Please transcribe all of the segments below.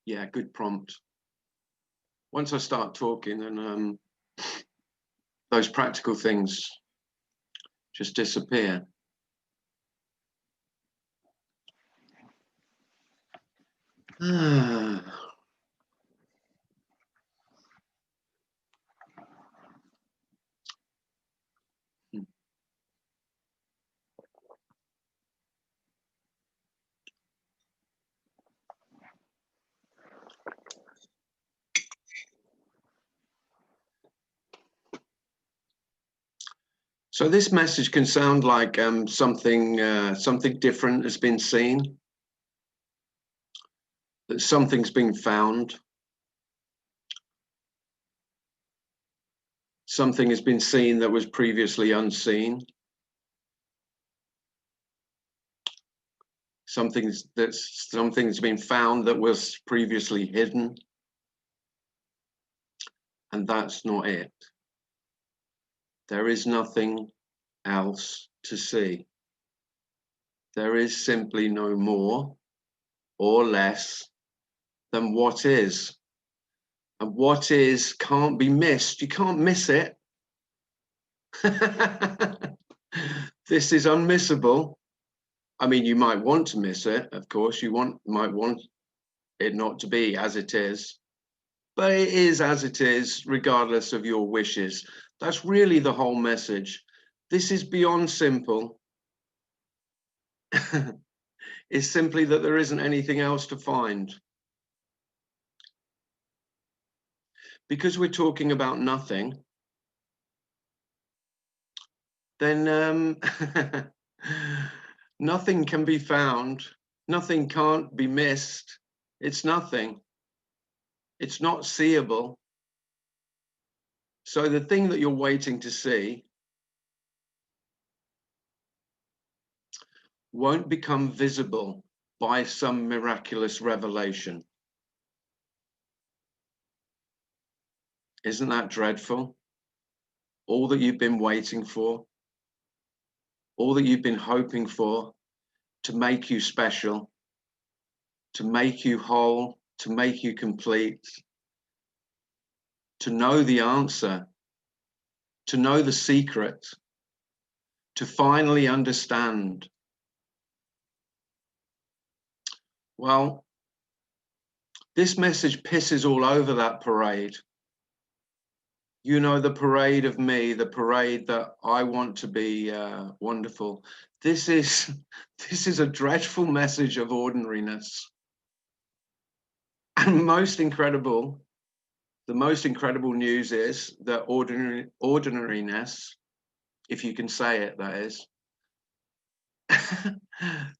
Yeah, good prompt. Once I start talking, and those practical things just disappear. So this message can sound like something different has been seen, that something's been found, something has been seen that was previously unseen, something's been found that was previously hidden, and that's not it. There is nothing else to see. There is simply no more or less than what is. And what is can't be missed. You can't miss it. This is unmissable. I mean, you might want to miss it, of course. Might want it not to be as it is, but it is as it is, regardless of your wishes. That's really the whole message. This is beyond simple. It's simply that there isn't anything else to find. Because we're talking about nothing, then nothing can be found, nothing can't be missed. It's nothing. It's not seeable. So the thing that you're waiting to see won't become visible by some miraculous revelation. Isn't that dreadful? All that you've been waiting for, all that you've been hoping for to make you special, to make you whole, to make you complete, to know the answer, to know the secret, to finally understand. Well, this message pisses all over that parade. You know, the parade of me, the parade that I want to be wonderful. This is a dreadful message of ordinariness. And the most incredible news is that ordinariness, if you can say it, that is,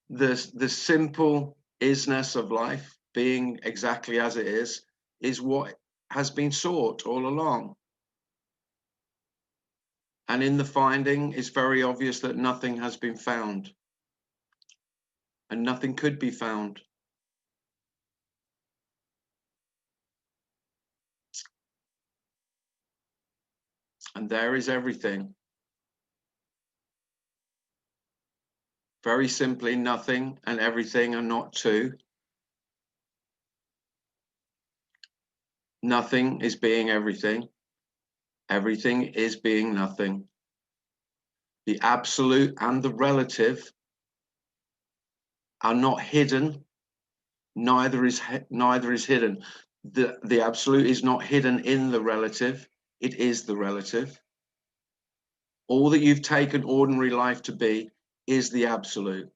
the simple isness of life, being exactly as it is what has been sought all along. And in the finding, it's very obvious that nothing has been found, and nothing could be found. And there is everything. Very simply, nothing and everything are not two. Nothing is being everything. Everything is being nothing. The absolute and the relative are not hidden. Neither is hidden. The absolute is not hidden in the relative. It is the relative. All that you've taken ordinary life to be is the absolute.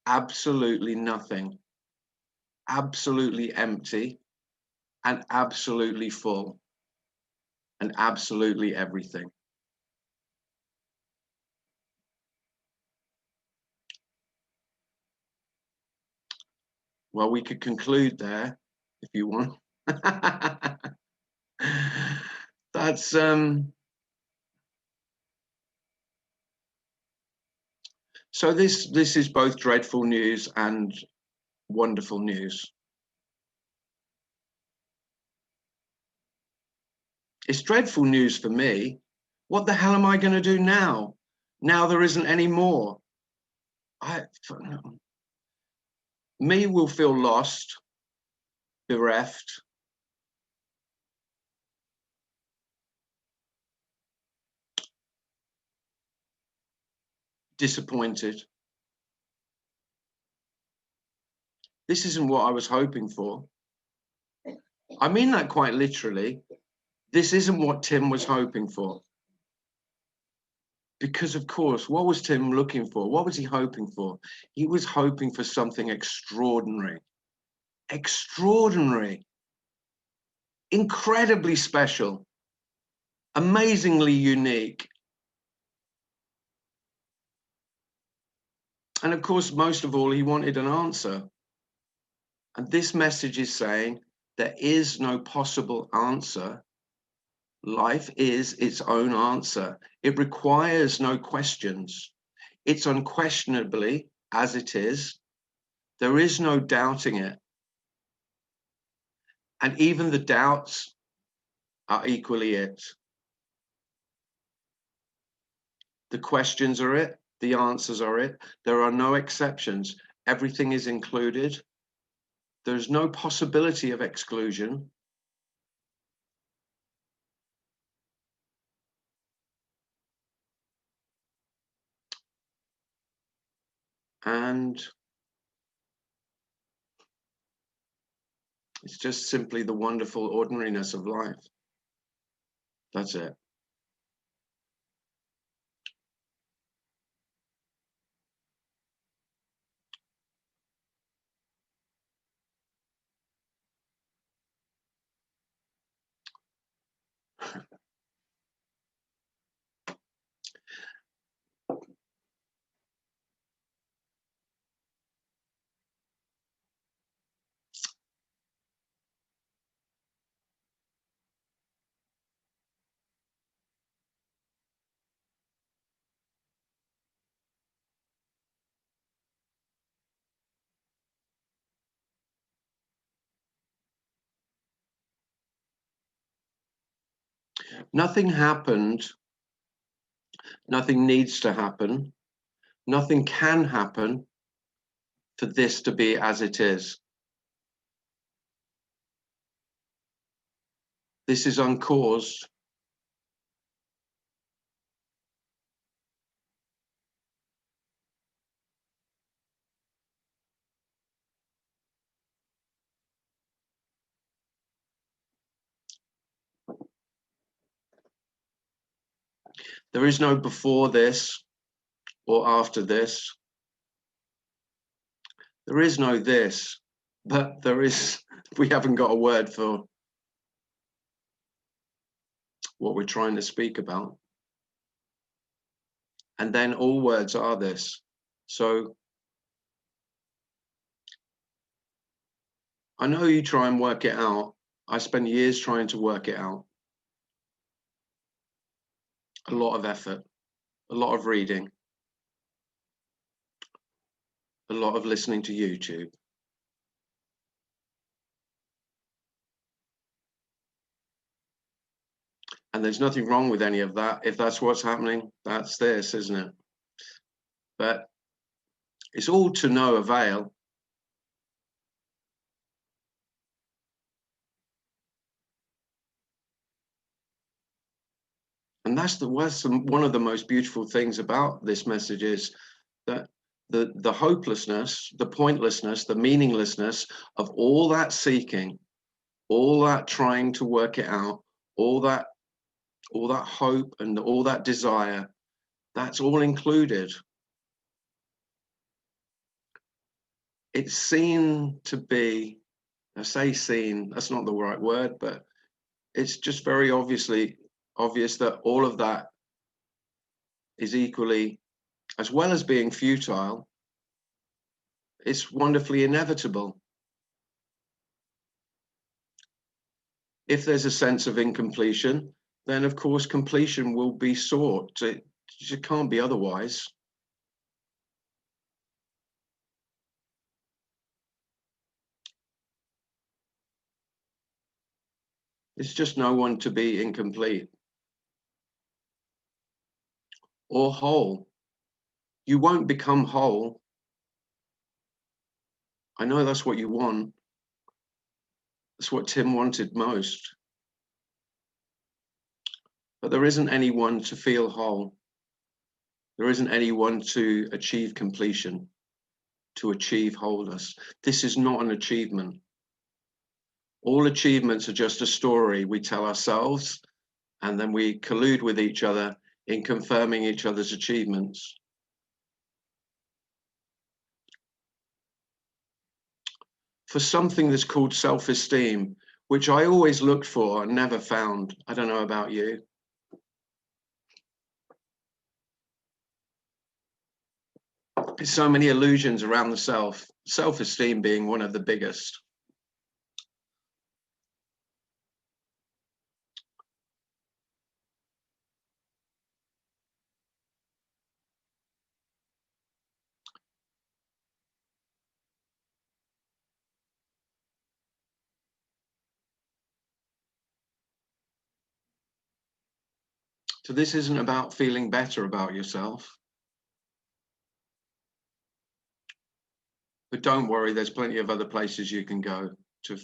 Absolutely nothing. Absolutely empty and absolutely full and absolutely everything. Well, we could conclude there if you want. That's so this is both dreadful news and wonderful news. It's dreadful news for me. What the hell am I going to do now? Now there isn't any more. Me will feel lost, bereft, disappointed. This isn't what I was hoping for. I mean that quite literally. This isn't what Tim was hoping for. Because, of course, what was Tim looking for? What was he hoping for? He was hoping for something extraordinary. Extraordinary. Incredibly special. Amazingly unique. And, of course, most of all, he wanted an answer. And this message is saying there is no possible answer. Life is its own answer. It requires no questions. It's unquestionably as it is. There is no doubting it. And even the doubts are equally it. The questions are it. The answers are it. There are no exceptions. Everything is included. There's no possibility of exclusion. And it's just simply the wonderful ordinariness of life. That's it. Nothing happened. Nothing needs to happen. Nothing can happen for this to be as it is. This is uncaused. There is no before this or after this. There is no this, but there is, we haven't got a word for what we're trying to speak about. And then all words are this. So I know you try and work it out. I spent years trying to work it out. A lot of effort, a lot of reading, a lot of listening to YouTube. And there's nothing wrong with any of that. If that's what's happening, that's this, isn't it? But it's all to no avail. And that's one of the most beautiful things about this message is that the hopelessness, the pointlessness, the meaninglessness of all that seeking, all that trying to work it out, all that hope and all that desire, that's all included. It's seen to be, I say seen, that's not the right word, but it's just very obvious that all of that is equally, as well as being futile, it's wonderfully inevitable. If there's a sense of incompletion, then of course completion will be sought. It can't be otherwise. It's just no one to be incomplete or whole. You won't become whole I know that's what you want. That's what Tim wanted most. But there isn't anyone to feel whole. There isn't anyone to achieve completion, to achieve wholeness. This is not an achievement. All achievements are just a story we tell ourselves, and then we collude with each other in confirming each other's achievements. For something that's called self-esteem, which I always looked for and never found. I don't know about you. There's so many illusions around the self, self-esteem being one of the biggest. So this isn't about feeling better about yourself. But don't worry, there's plenty of other places you can go to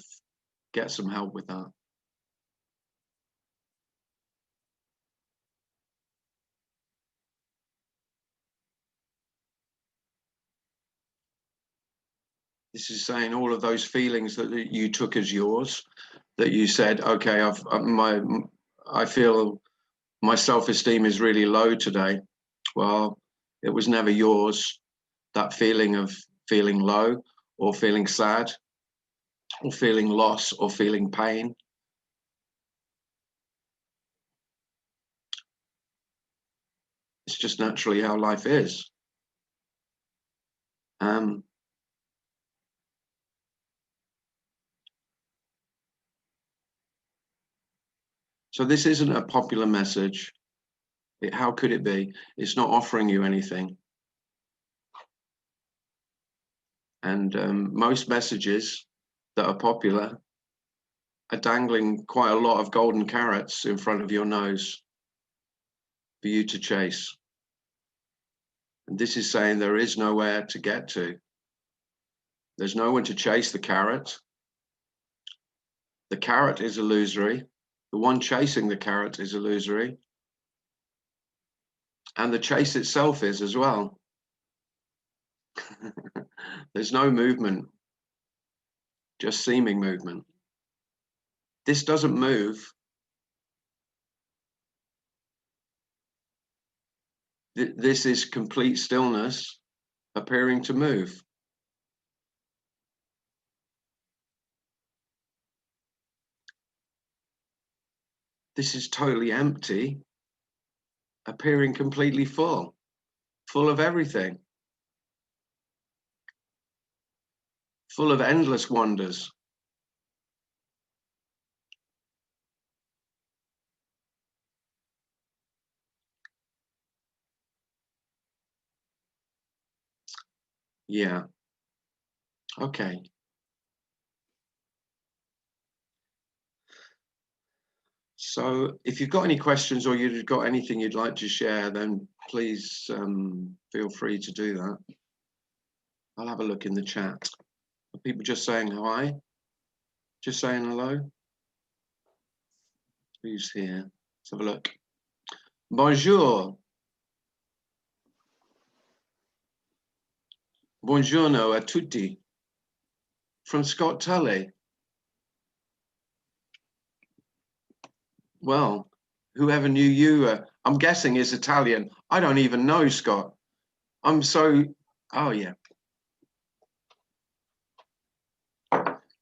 get some help with that. This is saying all of those feelings that you took as yours, that you said, okay, I feel my self-esteem is really low today. Well, it was never yours. That feeling of feeling low or feeling sad or feeling loss or feeling pain. It's just naturally how life is. So this isn't a popular message. How could it be? It's not offering you anything. And most messages that are popular are dangling quite a lot of golden carrots in front of your nose for you to chase. And this is saying there is nowhere to get to. There's no one to chase the carrot. The carrot is illusory. The one chasing the carrot is illusory. And the chase itself is as well. There's no movement, just seeming movement. This doesn't move. This is complete stillness appearing to move. This is totally empty, appearing completely full of everything, full of endless wonders. Yeah. Okay. So if you've got any questions or you've got anything you'd like to share, then please feel free to do that. I'll have a look in the chat. Are people just saying hi? Just saying hello? Who's here? Let's have a look. Bonjour. Buongiorno a tutti. From Scott Tully. Well, whoever knew you, I'm guessing is Italian. I don't even know, Scott. I'm so, oh yeah.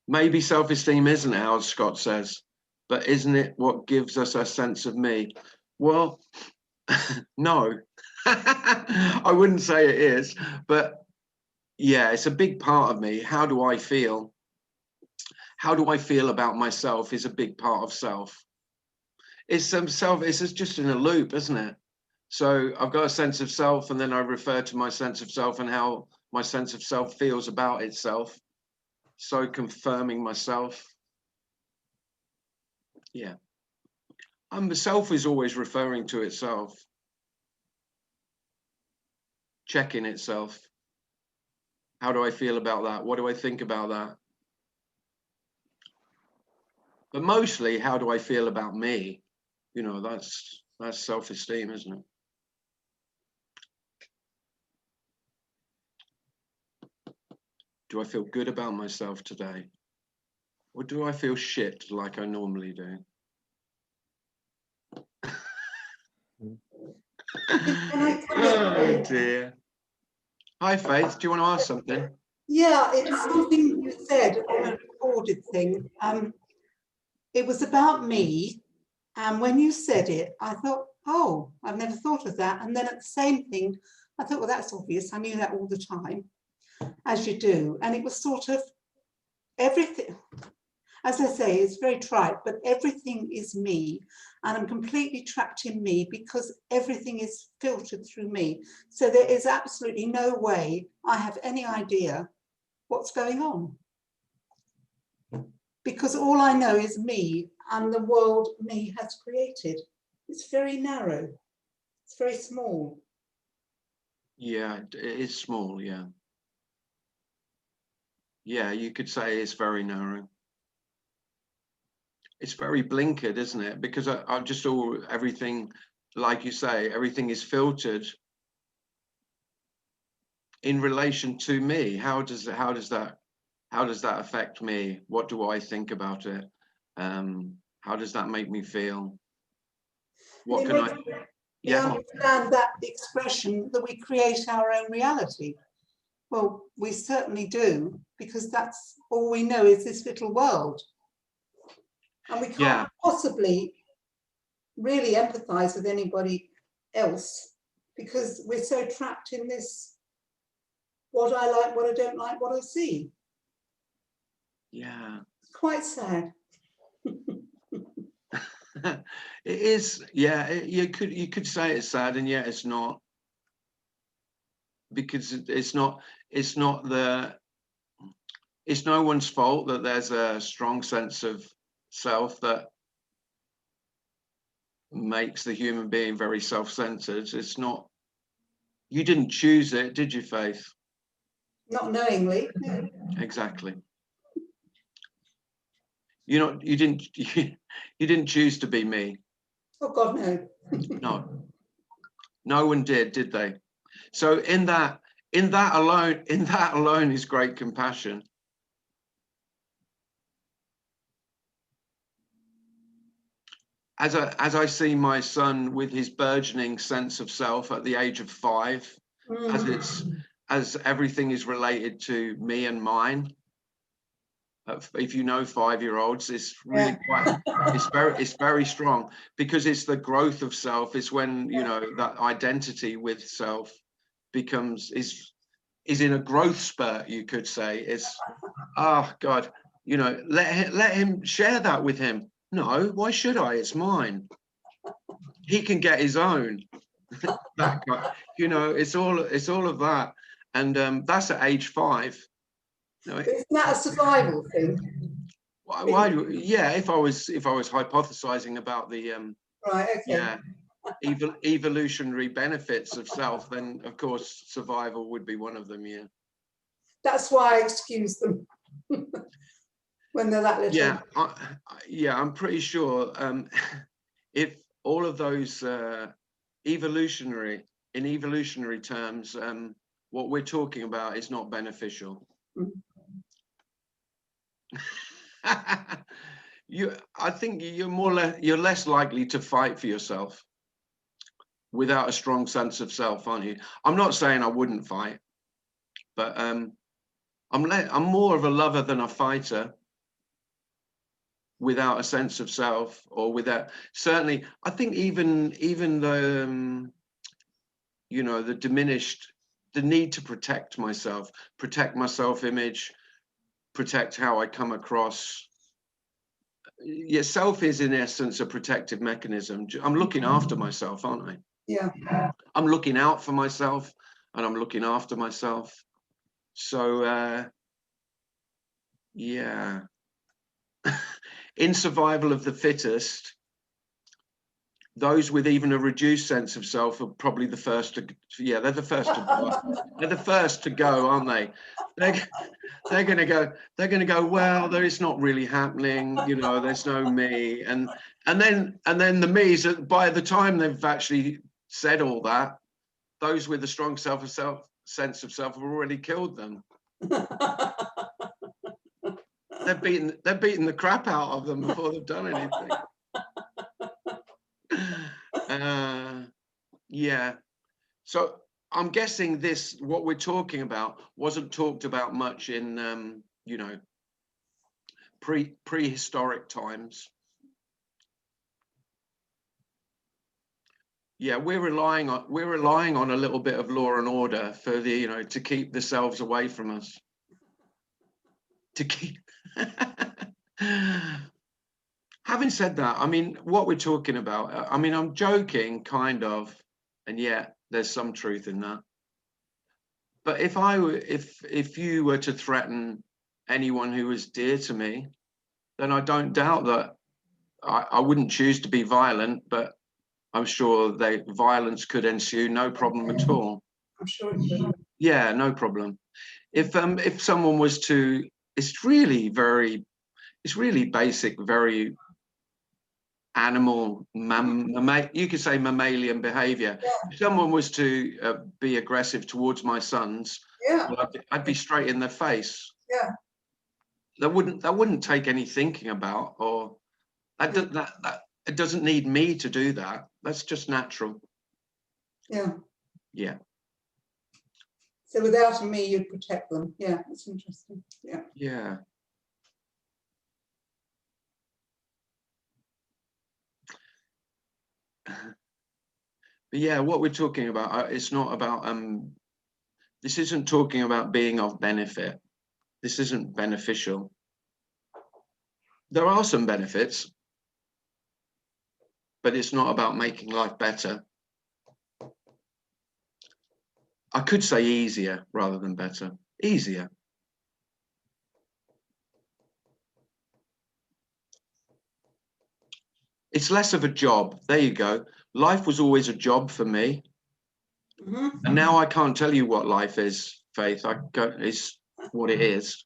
Maybe self-esteem isn't ours, Scott says, but isn't it what gives us a sense of me? Well, no, I wouldn't say it is, but yeah, it's a big part of me. How do I feel? How do I feel about myself is a big part of self. It's it's just in a loop, isn't it? So I've got a sense of self, and then I refer to my sense of self and how my sense of self feels about itself. So confirming myself. Yeah. The self is always referring to itself, checking itself. How do I feel about that? What do I think about that? But mostly, how do I feel about me? You know, that's self-esteem, isn't it? Do I feel good about myself today? Or do I feel shit like I normally do? Oh dear. Hi Faith, do you want to ask something? Yeah, it's something you said on a recorded thing. It was about me, and when you said it, I thought, oh, I've never thought of that. And then at the same thing, I thought, well, that's obvious. I knew that all the time, as you do. And it was sort of everything. As I say, it's very trite, but everything is me, and I'm completely trapped in me because everything is filtered through me. So there is absolutely no way I have any idea what's going on, because all I know is me and the world me has created. It's very narrow. It's very small. Yeah, it is small, yeah. Yeah, you could say it's very narrow. It's very blinkered, isn't it? Because I just everything, like you say, everything is filtered in relation to me. How does that affect me? What do I think about it? How does that make me feel? What can I? You Yeah, understand that expression that we create our own reality? Well, we certainly do, because that's all we know is this little world. And we can't yeah, possibly really empathize with anybody else because we're so trapped in this, what I like, what I don't like, what I see. yeah. It's quite sad. It is. Yeah, you could say it's sad, and yet it's not, because it's not. It's not the. It's no one's fault that there's a strong sense of self that makes the human being very self-centered. It's not. You didn't choose it, did you, Faith? Not knowingly. Exactly. You didn't. You didn't choose to be me. Oh God, no. No, no one did they? So in that alone is great compassion. As I see my son with his burgeoning sense of self at the age of 5, as everything is related to me and mine. If you know 5-year-olds, it's really quite, it's very strong, because it's the growth of self. It's when, you know, that identity with self is in a growth spurt, you could say. It's, oh God, you know, let him share that with him. No, why should I? It's mine. He can get his own. That guy, you know, it's all of that. And that's at age 5. No, Isn't that a survival thing? why yeah, if I was hypothesizing about the Right, okay. yeah, evolutionary benefits of self, then of course survival would be one of them. Yeah, that's why I excuse them when they're that little. Yeah, I'm pretty sure if all of those evolutionary terms, what we're talking about is not beneficial. I think you're less likely to fight for yourself without a strong sense of self, aren't you? I'm not saying I wouldn't fight, but I'm more of a lover than a fighter without a sense of self, or without, certainly, I think even the you know, the need to protect myself, protect my self-image, protect how I come across. Yeah, self is in essence a protective mechanism. I'm looking after myself, aren't I? Yeah. I'm looking out for myself, and I'm looking after myself. So yeah. In survival of the fittest, those with even a reduced sense of self are probably the first to, yeah, they're the first to go, aren't they? they're going to go, well, there is not really happening, you know, there's no me. And then the me's, by the time they've actually said all that, those with a strong sense of self have already killed them. They've beaten the crap out of them before they've done anything. Yeah. So I'm guessing this, what we're talking about, wasn't talked about much in, you know, prehistoric times. Yeah, we're relying on a little bit of law and order for the, you know, to keep the selves away from us. To keep. Having said that, I mean, what we're talking about, I mean, I'm joking, kind of, and yet there's some truth in that. But if you were to threaten anyone who was dear to me, then I don't doubt that I wouldn't choose to be violent, but I'm sure violence could ensue, no problem at all. I'm sure it could. Yeah, no problem. If someone was to, it's really basic, very animal, you could say mammalian behavior. Yeah. If someone was to be aggressive towards my sons, Yeah. well, I'd be straight in their face. Yeah. That wouldn't take any thinking about, or that it doesn't need me to do that. That's just natural. Yeah. Yeah. So without a me, you'd protect them. Yeah, that's interesting. Yeah. Yeah. But yeah, what we're talking about, it's not about, this isn't talking about being of benefit. This isn't beneficial. There are some benefits, but it's not about making life better. I could say easier rather than better. Easier. It's less of a job. There you go. Life was always a job for me. Mm-hmm. And now I can't tell you what life is, Faith. It's what it is.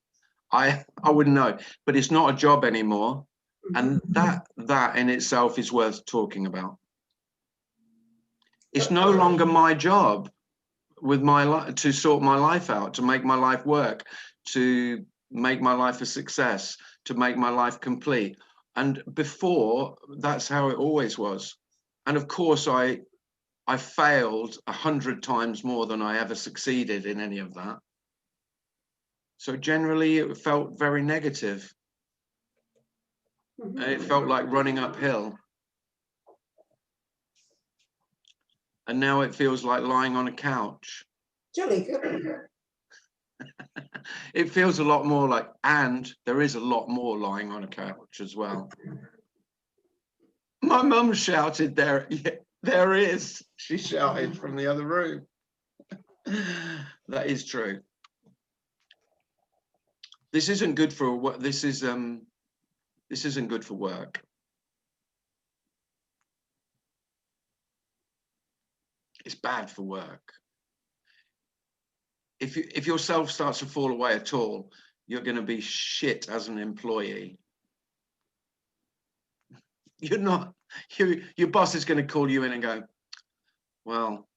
I wouldn't know, but it's not a job anymore. And that in itself is worth talking about. It's no longer my job with to sort my life out, to make my life work, to make my life a success, to make my life complete. And before, that's how it always was. And of course, I failed 100 times more than I ever succeeded in any of that. So generally, it felt very negative. And it felt like running uphill. And now it feels like lying on a couch. Jolly good. It feels a lot more like, and there is a lot more lying on a couch as well. My mum shouted there, yeah, there is. She shouted from the other room. That is true. This isn't good for what this isn't good for work. It's bad for work. If your self starts to fall away at all, you're going to be shit as an employee. You're not. Your boss is going to call you in and go, well,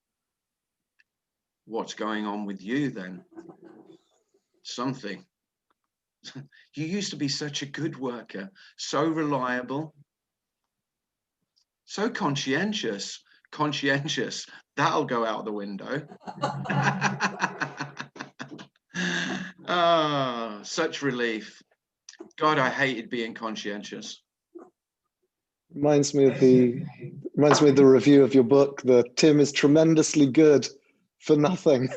what's going on with you then? Something. You used to be such a good worker, so reliable, so conscientious. That'll go out the window. Ah, such relief. God, I hated being conscientious. Reminds me of the review of your book, the Tim is tremendously good for nothing.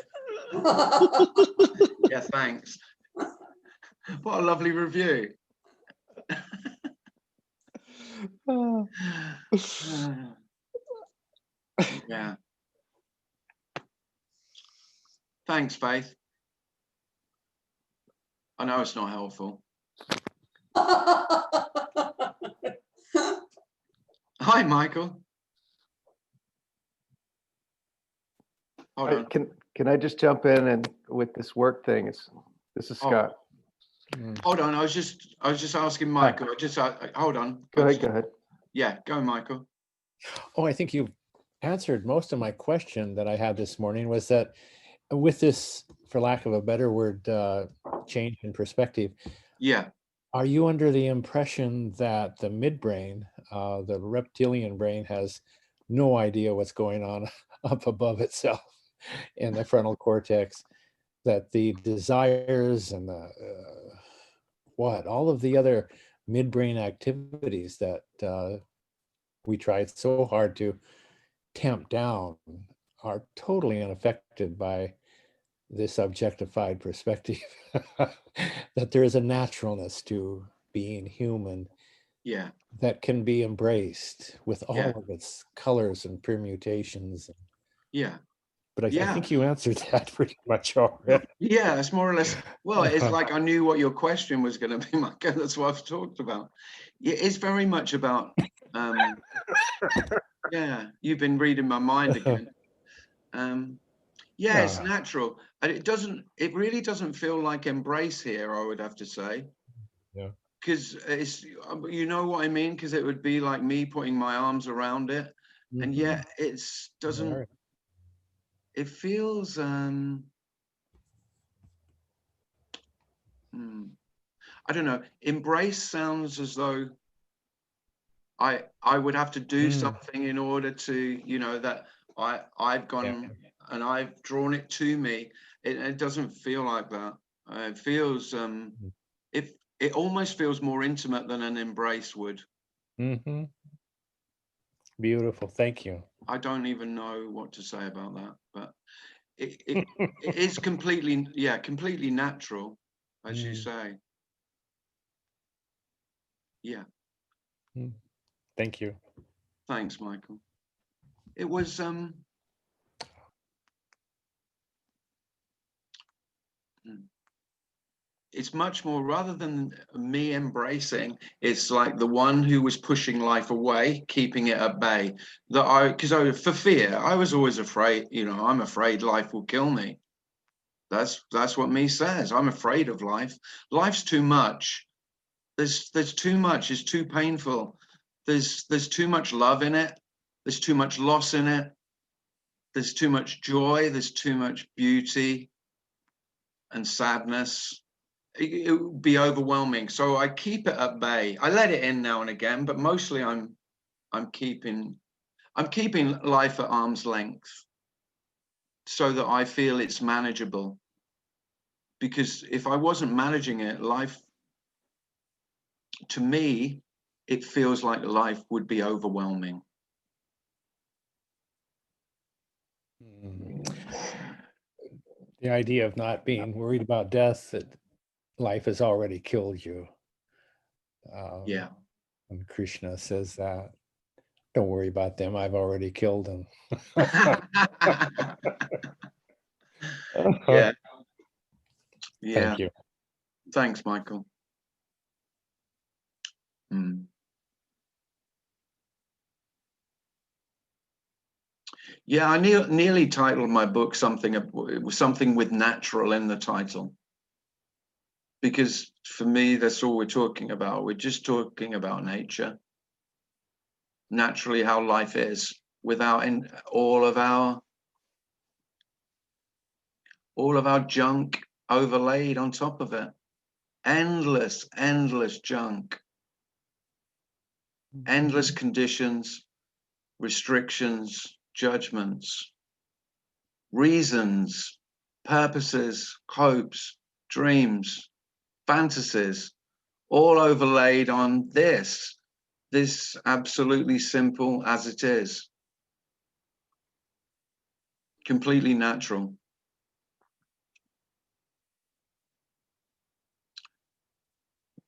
Yeah, thanks. What a lovely review. Yeah. Thanks, Faith. I know it's not helpful. Hi, Michael. Hold on. Can I just jump in and with this work thing? This is Oh. Scott. Hold on, I was just asking Michael. Hold on. Go ahead. Yeah, go, Michael. Oh, I think you've answered most of my question that I had this morning, was that with this, for lack of a better word, change in perspective, Yeah. are you under the impression that the midbrain, the reptilian brain, has no idea what's going on up above itself in the frontal cortex, that the desires and the all of the other midbrain activities that we tried so hard to tamp down are totally unaffected by this objectified perspective? That there is a naturalness to being human, Yeah. that can be embraced with all Yeah. of its colors and permutations. Yeah. But I Yeah. think you answered that pretty much already. Yeah, it's more or less. Well, it's like I knew what your question was going to be, Michael. That's what I've talked about. Yeah, it's very much about. Yeah, you've been reading my mind again. Yeah, it's natural, and it really doesn't feel like embrace here, I would have to say. Yeah. Because it's, you know what I mean? Because it would be like me putting my arms around it, and yet it's doesn't. It feels. I don't know. Embrace sounds as though I would have to do something in order to, you know, that I've gone and I've drawn it to me. It doesn't feel like that. It feels it almost feels more intimate than an embrace would. Beautiful. Thank you. I don't even know what to say about that, but it is completely natural, as you say. Yeah. Thank you. Thanks, Michael. It was it's much more, rather than me embracing, it's like the one who was pushing life away, keeping it at bay. Because for fear, I was always afraid, you know, I'm afraid life will kill me. That's what me says. I'm afraid of life. Life's too much. There's too much. It's too painful. There's too much love in it. There's too much loss in it. There's too much joy. There's too much beauty and sadness. It would be overwhelming. So I keep it at bay. I let it in now and again, but mostly I'm keeping life at arm's length so that I feel it's manageable. Because if I wasn't managing it, life, to me, it feels like life would be overwhelming. The idea of not being worried about death, that life has already killed you. Yeah. And Krishna says that, don't worry about them, I've already killed them. Yeah. Thank you. Thanks, Michael. Yeah, I nearly titled my book something with natural in the title, because for me, that's all we're talking about. We're just talking about nature, naturally how life is, without all of our junk overlaid on top of it. Endless junk, endless conditions, restrictions, judgments, reasons, purposes, hopes, dreams, fantasies, all overlaid on this absolutely simple as it is, completely natural.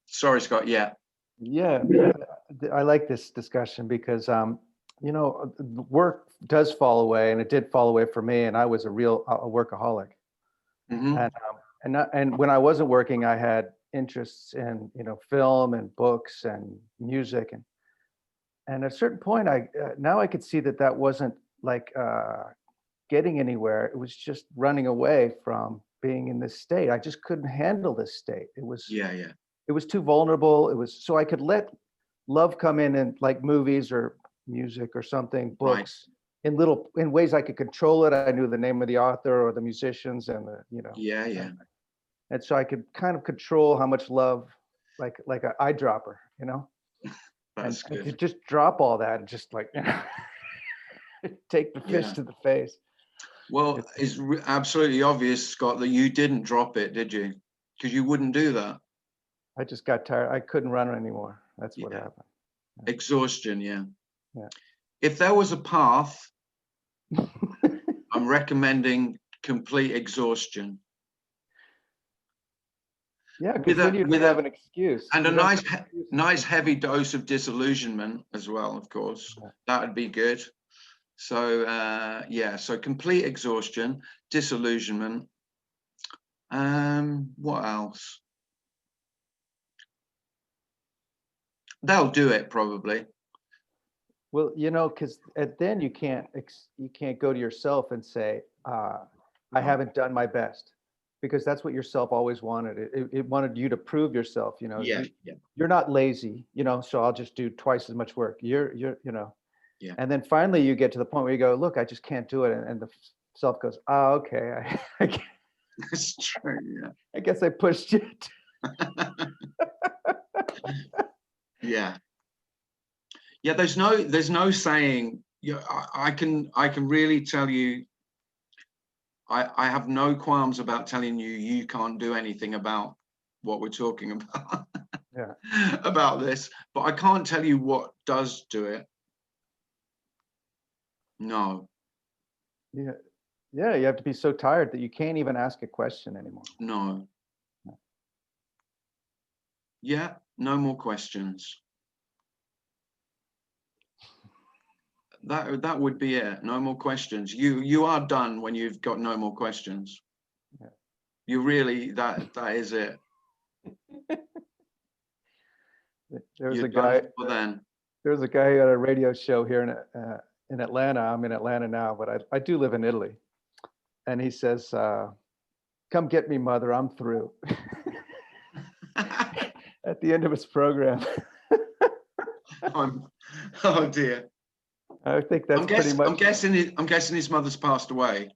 Sorry, Scott. Yeah, I like this discussion because you know, work does fall away, and it did fall away for me, and I was a real workaholic. And when I wasn't working, I had interests in, you know, film and books and music, and at a certain point, now I could see that wasn't like getting anywhere. It was just running away from being in this state. I just couldn't handle this state. It was too vulnerable. It was so I could let love come in like movies or music or something, books, in ways I could control it. I knew the name of the author or the musicians and the. And so I could kind of control how much love, like an eyedropper, That's and I good. could just drop all that and just like take the fish to the face. Well, it's absolutely obvious, Scott, that you didn't drop it, did you? Because you wouldn't do that. I just got tired. I couldn't run anymore. That's what happened. Exhaustion, yeah. Yeah. If there was a path, I'm recommending complete exhaustion. Yeah, because then you'd have an excuse. And a nice heavy dose of disillusionment as well, of course. Yeah. That would be good. So so complete exhaustion, disillusionment. What else? They'll do it probably. Well, because then you can't go to yourself and say, I haven't done my best, because that's what yourself always wanted. It wanted you to prove yourself. You're not lazy, so I'll just do twice as much work. You're. Yeah. And then finally you get to the point where you go, look, I just can't do it. And the self goes, oh, okay. That's true. Yeah. I guess I pushed you. Yeah. There's no saying. I can really tell you. I have no qualms about telling you can't do anything about what we're talking about. About this, but I can't tell you what does do it. No. Yeah, you have to be so tired that you can't even ask a question anymore. No. Yeah, no more questions. That would be it. No more questions. You are done when you've got no more questions. Yeah. You really that is it. There's a guy who had a radio show here in Atlanta. I'm in Atlanta now, but I do live in Italy. And he says, come get me, mother, I'm through. At the end of his program. Oh dear. I think that's pretty much. I'm guessing his mother's passed away.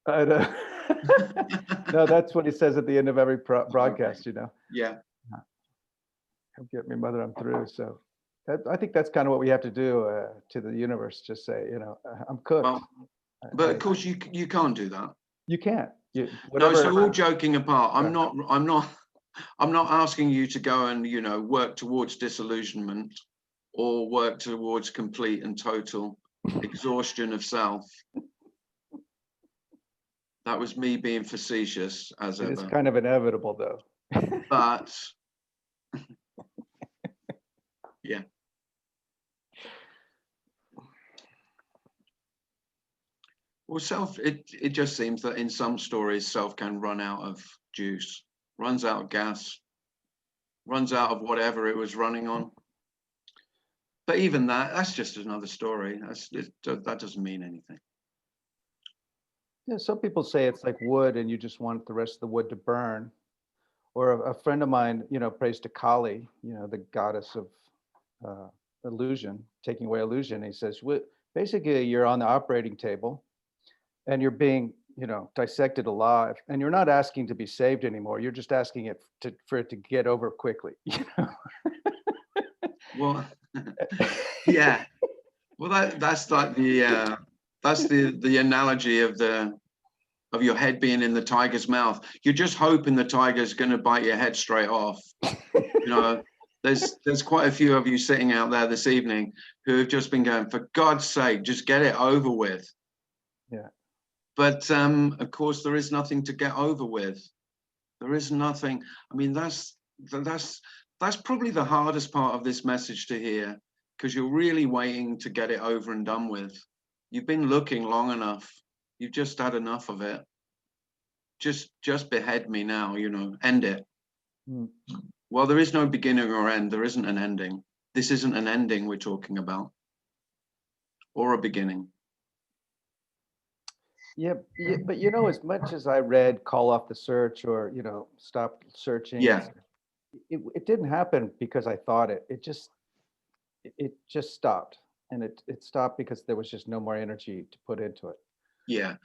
I know. No, that's what he says at the end of every broadcast, Yeah. Come get me, mother, I'm through. So I think that's kind of what we have to do to the universe. Just say, I'm cooked. Well, but of course you can't do that. You can't. No, so all joking apart, I'm not asking you to go and work towards disillusionment or work towards complete and total exhaustion of self. That was me being facetious, as ever. It's kind of inevitable, though. But yeah. Well, it just seems that in some stories, self can run out of juice, runs out of gas, runs out of whatever it was running on. But even that's just another story. That doesn't mean anything. Yeah, some people say it's like wood and you just want the rest of the wood to burn. Or a friend of mine, prays to Kali, the goddess of illusion, taking away illusion. He says, basically, you're on the operating table and you're being, dissected alive, and you're not asking to be saved anymore. You're just asking for it to get over quickly. Well, yeah. Well, that's like the analogy of your head being in the tiger's mouth. You're just hoping the tiger's going to bite your head straight off. There's quite a few of you sitting out there this evening who have just been going, for God's sake, just get it over with. Yeah. But of course, there is nothing to get over with. There is nothing. I mean, that's probably the hardest part of this message to hear, because you're really waiting to get it over and done with. You've been looking long enough. You've just had enough of it. Just behead me now, end it. Mm. Well, there is no beginning or end. There isn't an ending. This isn't an ending we're talking about, or a beginning. Yeah, yeah, but you know, as much as I read Call Off the Search or, you know, Stop Searching, Yeah, it didn't happen because I thought it. It just stopped. And it stopped because there was just no more energy to put into it. yeah.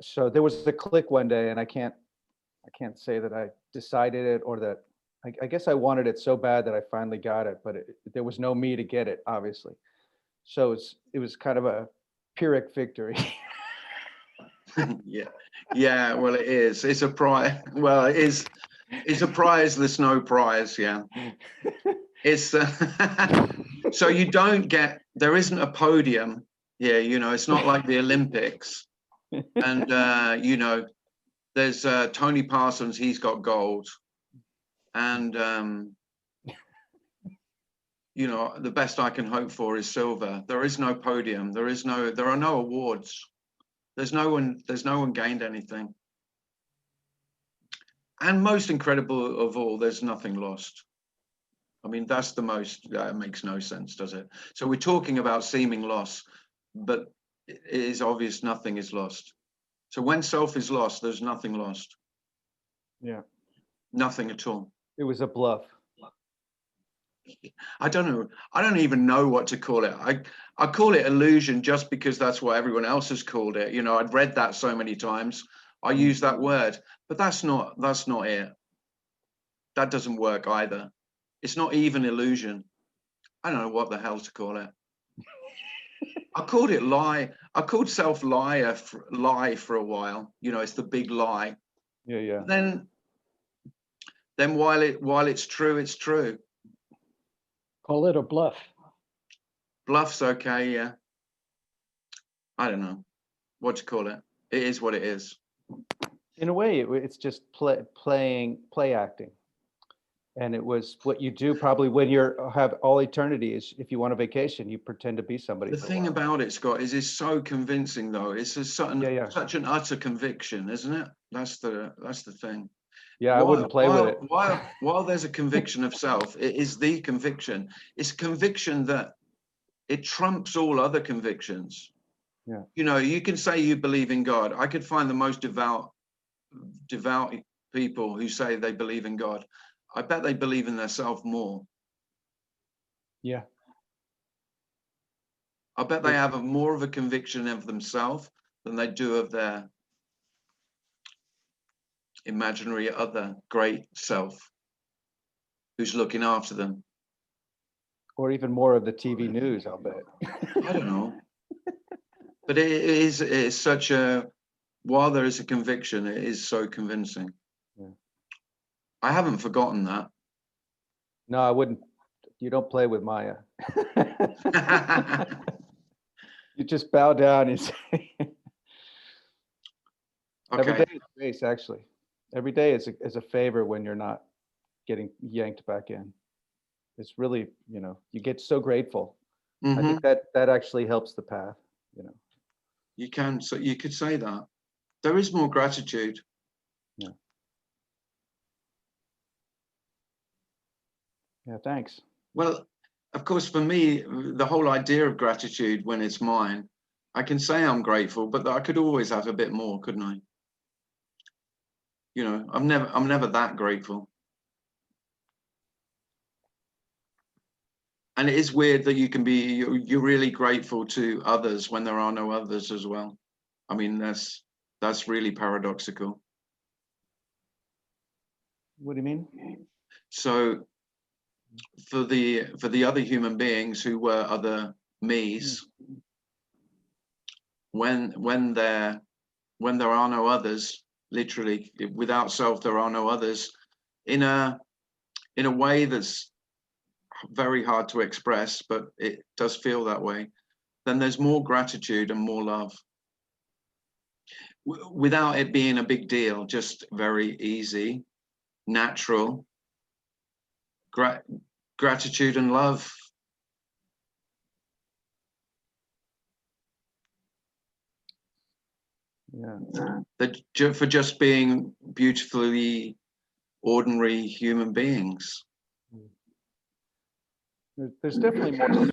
So there was a click one day, and I can't say that I decided it or that I guess I wanted it so bad that I finally got it, but there was no me to get it, obviously. So it was kind of a Pyrrhic victory. Yeah, yeah. Well, it is. It's a prize. Well, it is. It's a prize. There's no prize. Yeah. It's so you don't get. There isn't a podium. Yeah, you know, it's not like the Olympics. And you know, there's Tony Parsons. He's got gold. And you know, the best I can hope for is silver. There is no podium. There are no awards. There's no one gained anything. And most incredible of all, there's nothing lost. I mean, that's the most, that makes no sense, does it? So we're talking about seeming loss, but it is obvious nothing is lost. So when self is lost, there's nothing lost. Yeah, Nothing at all. it was a bluff. I don't know. I don't even know what to call it. I call it illusion just because that's what everyone else has called it. You know, I'd read that so many times. I use that word, but that's not it. That doesn't work either. It's not even illusion. I don't know what the hell to call it. I called it lie. I called self lie for a while. You know, it's the big lie. Yeah, yeah. Then while it's true, it's true. Call it a bluff. Bluff's okay, yeah. I don't know what to call it. It is what it is. In a way, it's just play acting. And it was what you do probably when you're have all eternity is if you want a vacation, you pretend to be somebody. The thing about it, Scott, is it's so convincing though. It's such an utter conviction, isn't it? That's the thing. Yeah, I wouldn't play with it. While there's a conviction of self, it is the conviction. It's a conviction that it trumps all other convictions. Yeah. You know, you can say you believe in God. I could find the most devout people who say they believe in God. I bet they believe in themselves more. Yeah. I bet they have more of a conviction of themselves than they do of their imaginary other great self who's looking after them. Or even more of the TV news, I'll bet. I don't know. But it is such a, while there is a conviction, it is so convincing. Yeah. I haven't forgotten that. No, I wouldn't. You don't play with Maya. You just bow down and say. Every Okay. day is grace, actually. Every day is a favor when you're not getting yanked back in. It's really, you know, you get so grateful. I think that actually helps the path, you know. You can, so you could say that. There is more gratitude. Yeah. Yeah, thanks. Well, of course, for me, the whole idea of gratitude when it's mine, I can say I'm grateful, but I could always have a bit more, couldn't I? You know, I'm never that grateful. And it is weird that you can be, you're really grateful to others when there are no others as well. I mean, that's really paradoxical. What do you mean? So for the other human beings who were other me's, when there are no others, literally without self there are no others, in a way that's very hard to express, but it does feel that way, then there's more gratitude and more love without it being a big deal, just very easy, natural. Gratitude and love. Yeah. For just being beautifully ordinary human beings. There's definitely more space.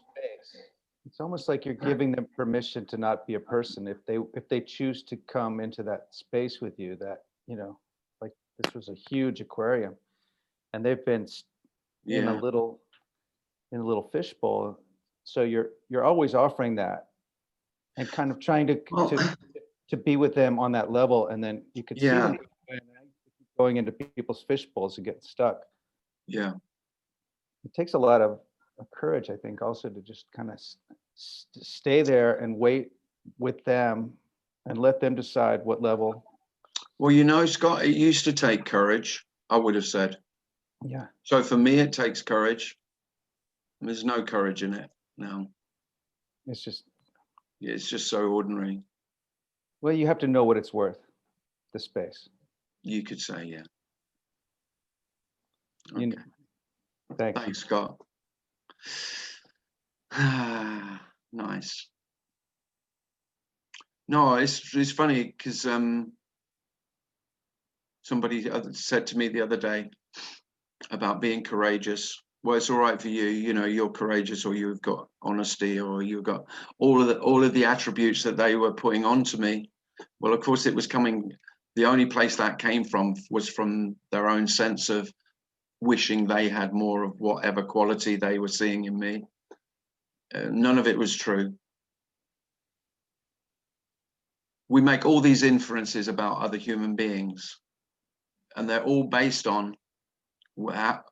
It's almost like you're giving them permission to not be a person if they choose to come into that space with you. That, you know, like this was a huge aquarium, and they've been in a Yeah. little fishbowl. So you're always offering that and kind of trying Well, to be with them on that level, and then you could see yeah. them going into people's fishbowls and getting stuck. Yeah. It takes a lot of courage, I think, also to just kind of stay there and wait with them and let them decide what level. Well, you know, Scott, it used to take courage, I would have said. Yeah. So for me, it takes courage. There's no courage in it now. It's just, It's just so ordinary. well, you have to know what it's worth, the space. You could say, yeah. You- Okay. Thanks. Thanks, Scott. Nice. No, it's funny because somebody said to me the other day about being courageous. Well, it's all right for you, you know, you're courageous, or you've got honesty, or you've got all of the attributes that they were putting onto me. Well, of course, it was coming. The only place that came from was from their own sense of wishing they had more of whatever quality they were seeing in me. None of it was true. We make all these inferences about other human beings, and they're all based on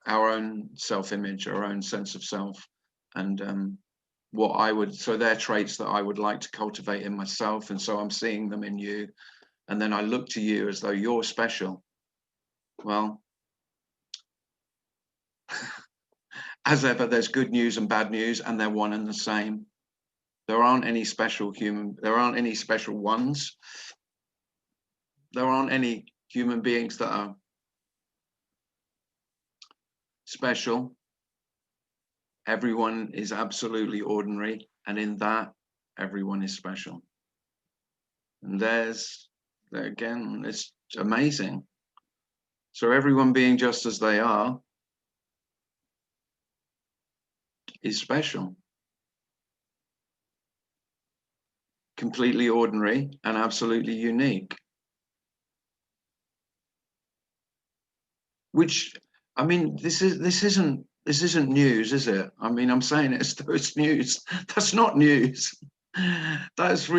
our own self-image, our own sense of self, and so they're traits that I would like to cultivate in myself, and so I'm seeing them in you, and then I look to you as though you're special. Well, as ever, there's good news and bad news, and they're one and the same. There aren't any special ones. There aren't any human beings that are special. Everyone is absolutely ordinary, and in that, everyone is special. And there again, it's amazing. So everyone being just as they are is special. Completely ordinary and absolutely unique. Which, I mean, this isn't news, is it? I mean, I'm saying it's news. That's not news. That's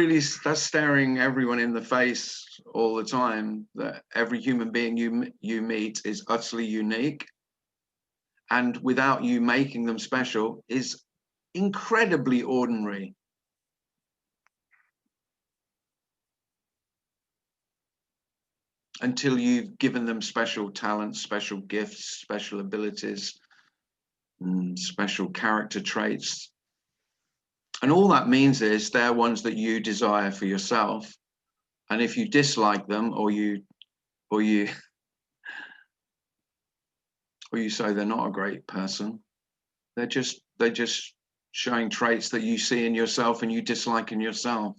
staring everyone in the face all the time, that every human being you meet is utterly unique, and without you making them special is incredibly ordinary. Until you've given them special talents, special gifts, special abilities, special character traits. And all that means is they're ones that you desire for yourself. And if you dislike them, or you say they're not a great person, they're just showing traits that you see in yourself and you dislike in yourself,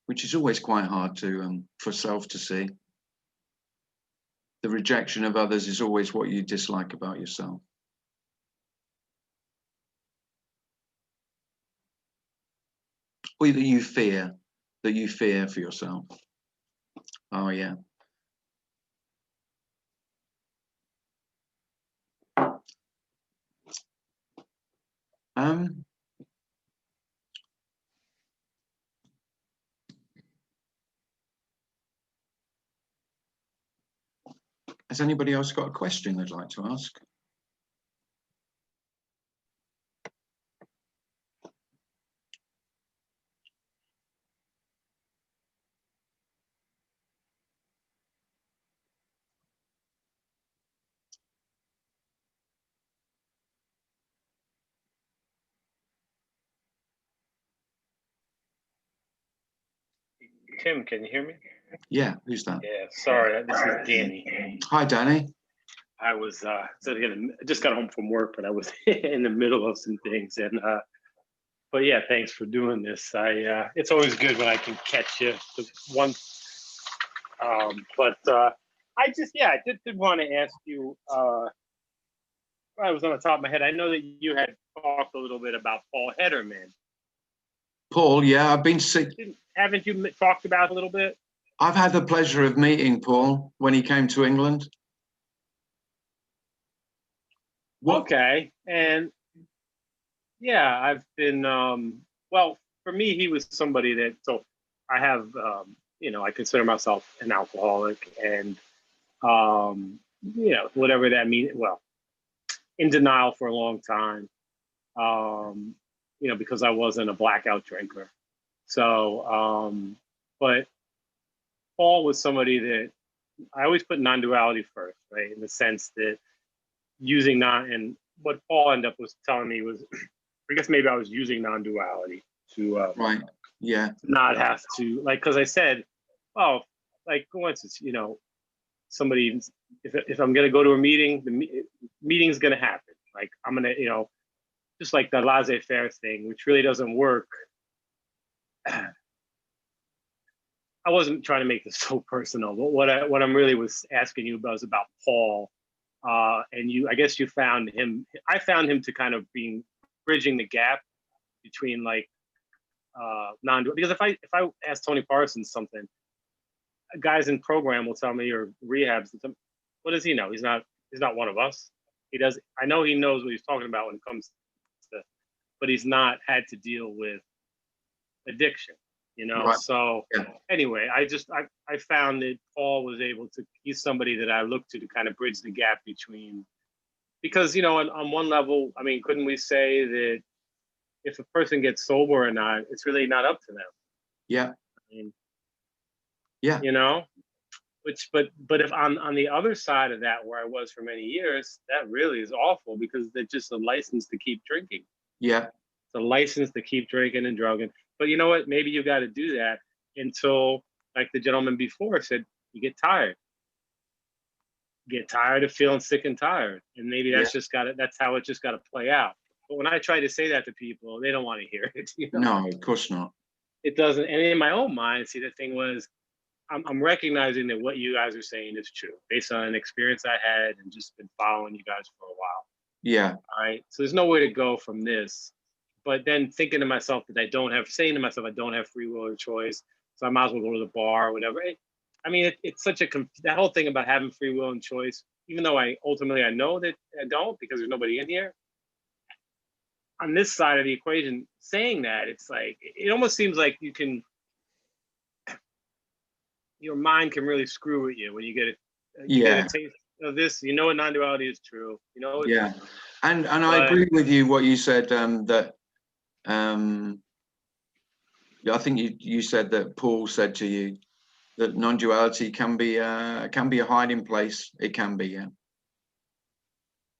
which is always quite hard for self to see. The rejection of others is always what you dislike about yourself. Or that you fear for yourself. Oh yeah. Has anybody else got a question they'd like to ask? Tim, can you hear me? Yeah, who's that? Yeah, sorry, this is Danny. Hi, Danny. I was just got home from work, but I was in the middle of some things, and but yeah, thanks for doing this. It's always good when I can catch you once. But I did want to ask you. I was on the top of my head. I know that you had talked a little bit about Paul Hederman. Paul, yeah, I've been sick. Haven't you talked about it a little bit? I've had the pleasure of meeting Paul when he came to England. What? Okay, and yeah, I've been. Well, for me, he was somebody that. So I have, I consider myself an alcoholic, and whatever that means. Well, in denial for a long time. Because I wasn't a blackout drinker. So, but Paul was somebody that I always put non-duality first, right? In the sense that and what Paul ended up was telling me was, I guess maybe I was using non-duality to Right. Yeah. not have to, like, because I said, oh, like, for instance, somebody, if I'm going to go to a meeting, the meeting's going to happen. Like, I'm going to, just like the laissez-faire thing, which really doesn't work. I wasn't trying to make this so personal, but what I'm really was asking you about is about Paul. And I guess you found him. I found him to kind of bridging the gap between like non-dual. Because if I ask Tony Parsons something, guys in program will tell me, or rehabs, what does he know? He's not one of us. He does. I know he knows what he's talking about when it comes to, but he's not had to deal with addiction. Right. So Yeah. anyway, I found that Paul was able to, he's somebody that I look to kind of bridge the gap between, because, on one level, I mean, couldn't we say that if a person gets sober or not, it's really not up to them? Yeah. I mean, yeah. But if on the other side of that, where I was for many years, that really is awful because they're just a license to keep drinking. Yeah. It's a license to keep drinking and drugging. But you know what? Maybe you got to do that until, like the gentleman before said, you get tired. Get tired of feeling sick and tired. And maybe that's that's how it just got to play out. But when I try to say that to people, they don't want to hear it. No, of course not. It doesn't. And in my own mind, see, the thing was, I'm recognizing that what you guys are saying is true based on an experience I had and just been following you guys for a while. Yeah. All right. So there's nowhere to go from this. But then thinking to myself that I don't have free will or choice, so I might as well go to the bar or whatever. I mean, it's such that whole thing about having free will and choice, even though I know that I don't because there's nobody in here. On this side of the equation, saying that, it's like, it almost seems like your mind can really screw with you when you get it. You get a taste of this, what non-duality is true. Yeah. And I agree with you what you said, that I think you said that Paul said to you that non-duality can be a hiding place. It can be, yeah.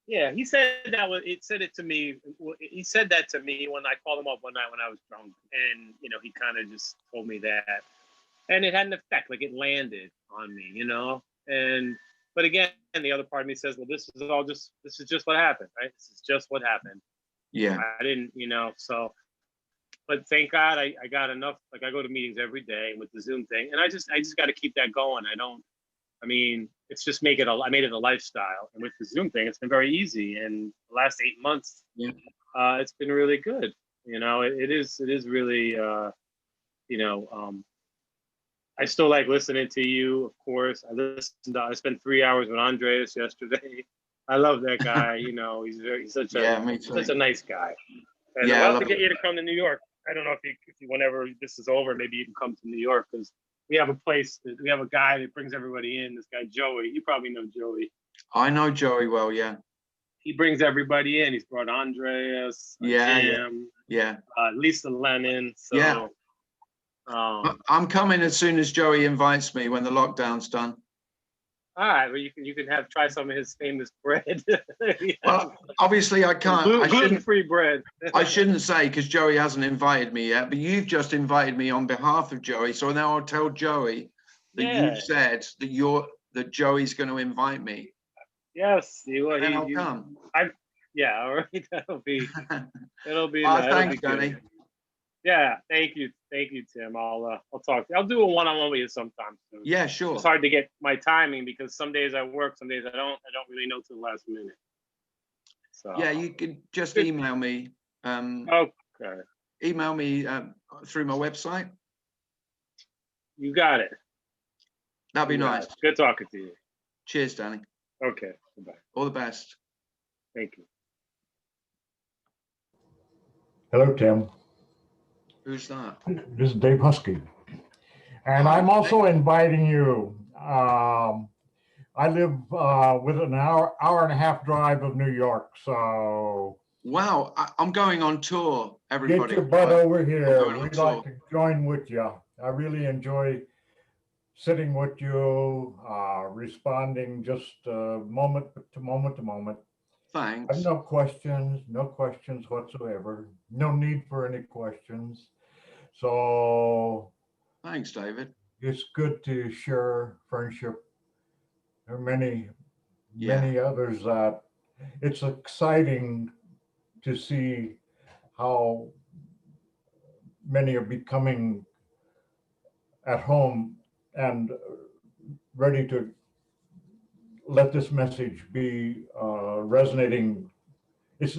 Yeah, he said that. It said it to me. He said that to me when I called him up one night when I was drunk, and he kind of just told me that, and it had an effect. Like, it landed on me, And but again, the other part of me says, well, this is just what happened, right? This is just what happened. Yeah. I didn't, so. But thank God I got enough. Like, I go to meetings every day with the Zoom thing, and I just got to keep that going. It's just I made it a lifestyle, and with the Zoom thing, it's been very easy. And the last 8 months, it's been really good. It is really, I still like listening to you, of course. I spent 3 hours with Andreas yesterday. I love that guy. He's such a nice guy. And I'd love to get you to come to New York. I don't know if you whenever this is over, maybe you can come to New York, because we have a guy that brings everybody in. This guy Joey, you probably know Joey. I know Joey well, yeah. He brings everybody in. He's brought Andreas, Jim, Lisa Lennon. So yeah. I'm coming as soon as Joey invites me when the lockdown's done. All right, well, you can try some of his famous bread. Well, obviously I can't. Gluten-free bread. I shouldn't say, because Joey hasn't invited me yet, but you've just invited me on behalf of Joey. So now I'll tell Joey that you said that Joey's going to invite me. Yes, you will. And I'll come. All right. It'll be. Thanks, Danny. Yeah, thank you, Tim. I'll talk. I'll do a one-on-one with you sometime soon. Yeah, sure. It's hard to get my timing because some days I work, some days I don't. I don't really know till the last minute. So Yeah, you can just email me. okay, Email me through my website. you got it. That'd be You got nice. it. Good talking to you. Cheers, Danny. Okay, goodbye. All the best. Thank you. Hello, Tim. Who's that? This is Dave Husky. And Hi, I'm also inviting you. I live with an hour and a half drive of New York. So Wow, I'm going on tour, everybody. get your butt over I'm here. going on We'd tour. like to join with you. I really enjoy sitting with you, responding just moment to moment to moment. Thanks. I have no questions whatsoever. No need for any questions. So Thanks, David. it's good to share friendship. There are many Yeah. others that it's exciting to see how many are becoming at home and ready to let this message be resonating. It's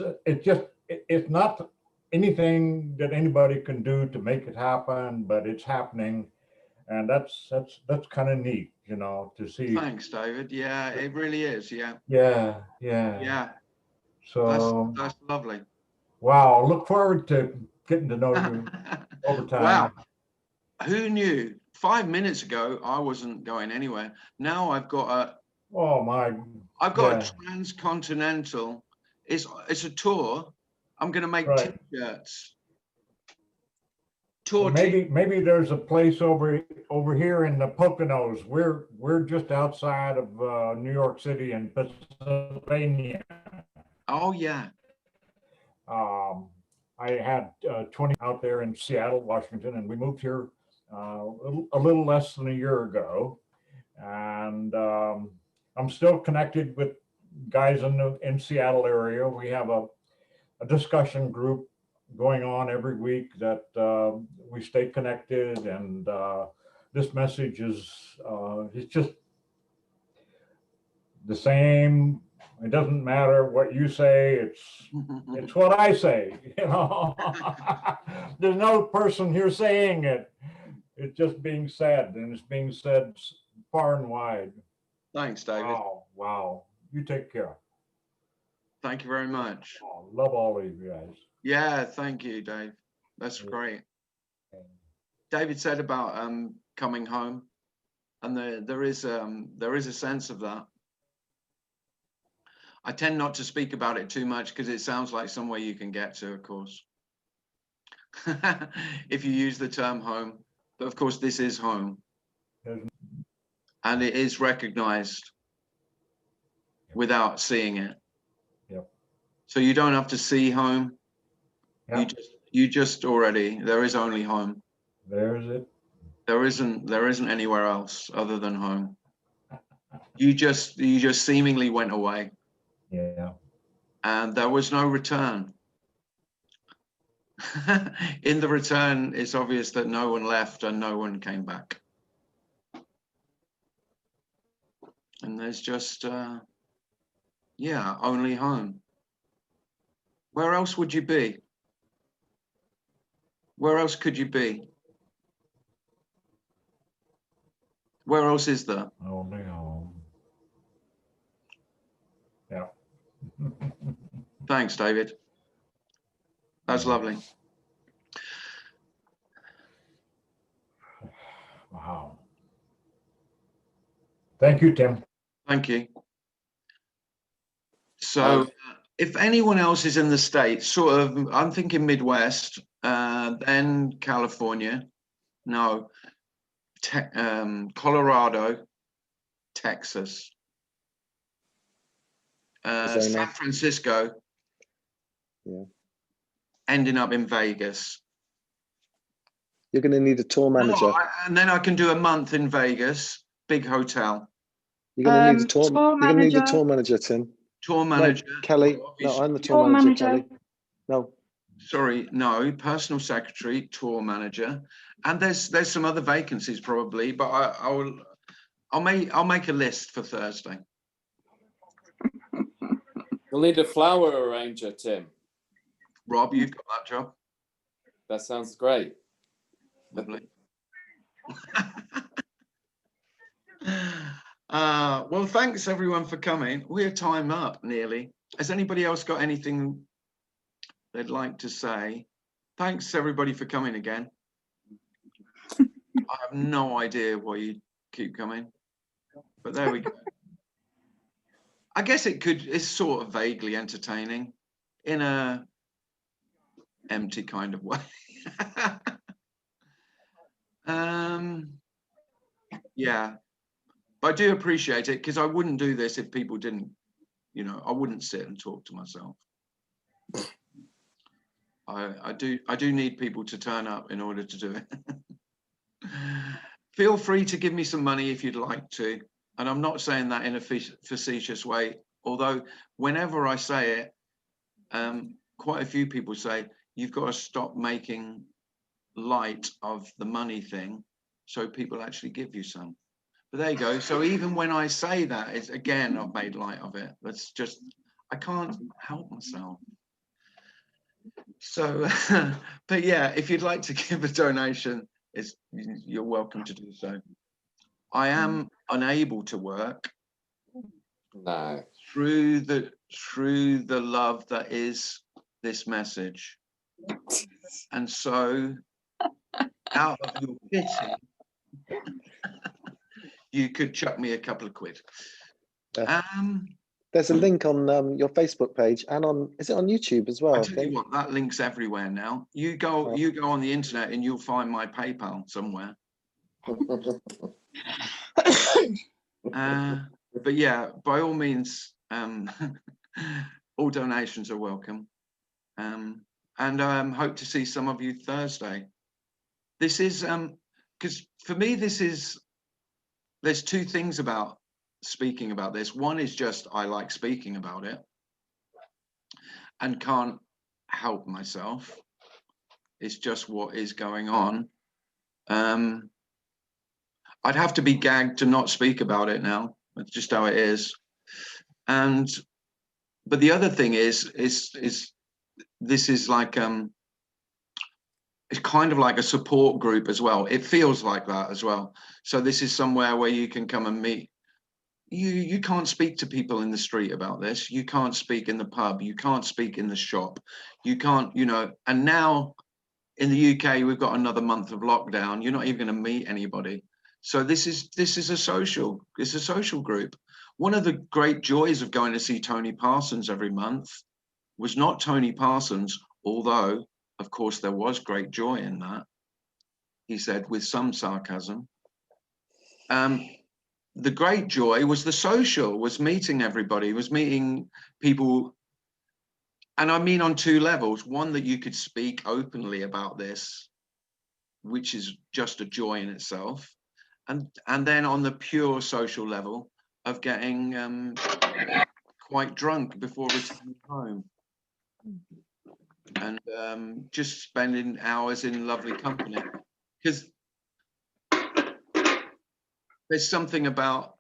not anything that anybody can do to make it happen, but it's happening, and that's kind of neat, to see. Thanks, David. Yeah, it really is. Yeah. Yeah. Yeah. So That's lovely. wow, look forward to getting to know you over time. Wow. Who knew? 5 minutes ago, I wasn't going anywhere. Now I've got Oh my. a transcontinental. It's a tour. I'm going to make Right. t-shirts. Well, maybe there's a place over here in the Poconos. We're just outside of New York City in Pennsylvania. Oh yeah. I had 20 out there in Seattle, Washington, and we moved here a little less than a year ago. And I'm still connected with guys in Seattle area. We have a discussion group going on every week that we stay connected, and this message is it's just the same. It doesn't matter what you say, it's what I say. There's no person here saying it. It's just being said, and it's being said far and wide. Thanks, David. Wow. You take care. Thank you very much. Love all of you guys. Yeah, thank you, Dave. That's great. David said about coming home, and there is a sense of that. I tend not to speak about it too much because it sounds like somewhere you can get to, of course. If you use the term home, but of course this is home, and it is recognized without seeing it. Yep. So you don't have to see home. Yep. You just already, there is only home. There's it. There isn't anywhere else other than home. You just seemingly went away. Yeah. And there was no return. In the return, it's obvious that no one left and no one came back. And there's just, yeah, only home. Where else would you be? Where else could you be? Where else is there? Only home. Yeah. Thanks, David. That's lovely. Wow. Thank you, Tim. Thank you. So if anyone else is in the States, sort of, I'm thinking Midwest, then California, no, Colorado, Texas, San Francisco, Yeah. ending up in Vegas. You're going to need a tour manager. And then I can do a month in Vegas, big hotel. You're going to need a tour. Tour you're going to need a manager. tour manager, Tim. Tour manager. No, Kelly. No, I'm the tour manager, Kelly. No. Sorry, no, personal secretary, tour manager, and there's some other vacancies probably, but I'll make a list for Thursday. You'll need a flower arranger, Tim. Rob, you've got that job. That sounds great. Lovely. Well, thanks everyone for coming. We're time up nearly. Has anybody else got anything they'd like to say? Thanks everybody for coming again. I have no idea why you keep coming, but there we go. I guess it's sort of vaguely entertaining in a empty kind of way. Yeah, but I do appreciate it, because I wouldn't do this if people didn't, I wouldn't sit and talk to myself. I do need people to turn up in order to do it. Feel free to give me some money if you'd like to. And I'm not saying that in a facetious way, although whenever I say it, quite a few people say, you've got to stop making light of the money thing so people actually give you some. But there you go. So even when I say that, it's again, I've made light of it. That's just, I can't help myself. So, but yeah, if you'd like to give a donation, you're welcome to do so. I am unable to work through the love that is this message, and so out of your pity, you could chuck me a couple of quid. There's a link on your Facebook page, and is it on YouTube as well? I tell you what, that link's everywhere now. You go on the internet and you'll find my PayPal somewhere. But yeah, by all means, all donations are welcome. And hope to see some of you Thursday. This is because for me, there's two things about speaking about this. One is just I like speaking about it and can't help myself. It's just what is going on. I'd have to be gagged to not speak about it now. That's just how it is. But the other thing is this is like it's kind of like a support group as well. It feels like that as well. So this is somewhere where you can come and meet. You can't speak to people in the street about this. You can't speak in the pub. You can't speak in the shop. You can't, and now in the UK, we've got another month of lockdown. You're not even going to meet anybody. So this is a social group. One of the great joys of going to see Tony Parsons every month was not Tony Parsons, although of course there was great joy in that, he said with some sarcasm. The great joy was the social, was meeting everybody, was meeting people. And I mean on two levels. One, that you could speak openly about this, which is just a joy in itself. And then on the pure social level of getting quite drunk before returning home. And just spending hours in lovely company. Because there's something about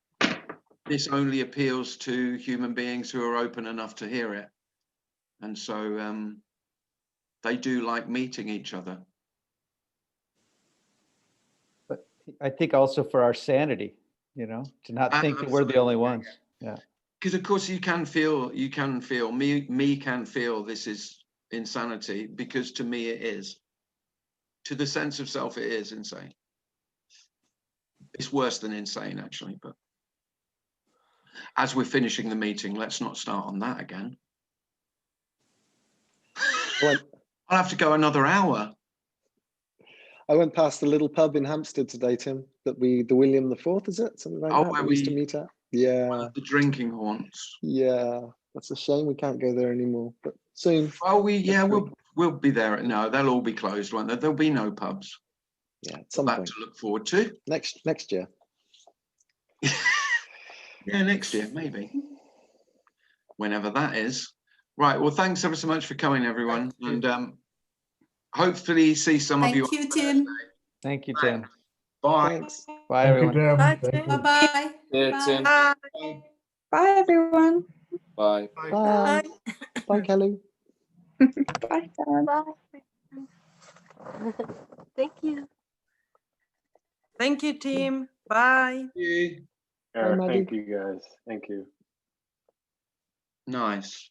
this only appeals to human beings who are open enough to hear it. And so they do like meeting each other. But I think also for our sanity, to not think that we're the only ones. Yeah. Because of course me can feel this is insanity, because to me it is. To the sense of self, it is insane. It's worse than insane, actually. But as we're finishing the meeting, let's not start on that again. I'll have to go another hour. I went past the little pub in Hampstead today, Tim, the William IV, is it? Something like that, where we used to meet at. Yeah. The drinking haunts. Yeah, that's a shame we can't go there anymore, but soon. Well, we'll be there. No, they'll all be closed, won't they? There'll be no pubs. Yeah, at some point. To look forward to. Next year. Yeah, next year, maybe. Whenever that is. Right, well, thanks ever so much for coming, everyone. And hopefully see some of you. Thank you, Tim. Thank you, Tim. Bye. Thanks. Bye, everyone. Thank you, Tim. Bye. Thank you. Bye. Yeah, Tim. Bye, everyone. Bye. Bye. Bye, Kelly. Bye, Dan. Bye. Thank you. Thank you, team. Bye. Yeah, Maddie. thank you guys. Thank you. Nice.